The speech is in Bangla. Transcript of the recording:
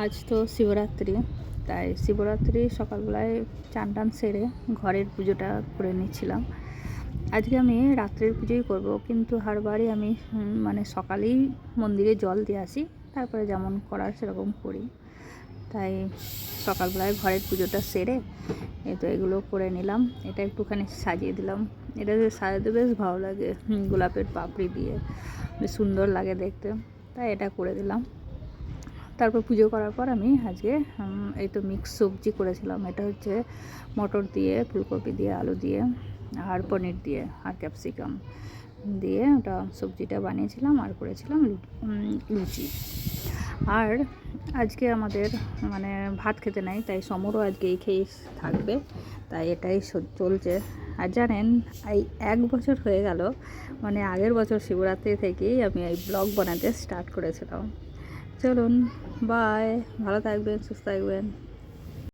আজ তো শিবরাত্রি, তাই শিবরাত্রি সকালবেলায় চান টান সেরে ঘরের পুজোটা করে নিচ্ছিলাম। আজকে আমি রাত্রের পুজোই করব, কিন্তু হারবারই আমি মানে সকালেই মন্দিরে জল দিয়ে আসি, তারপরে যেমন করার সেরকম করি। তাই সকালবেলায় ঘরের পুজোটা সেরে এই তো এগুলো করে নিলাম। এটা একটুখানি সাজিয়ে দিলাম। এটা সাজাতে বেশ ভালো লাগে, গোলাপের পাপড়ি দিয়ে বেশ সুন্দর লাগে দেখতে, তাই এটা করে দিলাম। তারপর পুজো করার পর আমি আজকে এই তো মিক্স সবজি করেছিলাম। এটা হচ্ছে মটর দিয়ে, ফুলকপি দিয়ে, আলু দিয়ে আর পনির দিয়ে আর ক্যাপসিকাম দিয়ে ওটা সবজিটা বানিয়েছিলাম, আর করেছিলাম লুচি। আর আজকে আমাদের মানে ভাত খেতে নাই, তাই সমরও আজকে এই খেয়েই থাকবে, তাই এটাই চলছে। আর জানেন, এই 1 বছর হয়ে গেল, মানে আগের বছর শিবরাত্রি থেকেই আমি এই ব্লগ বানাতে স্টার্ট করেছিলাম। চলুন, বাই, ভালো থাকবেন, সুস্থ থাকবেন।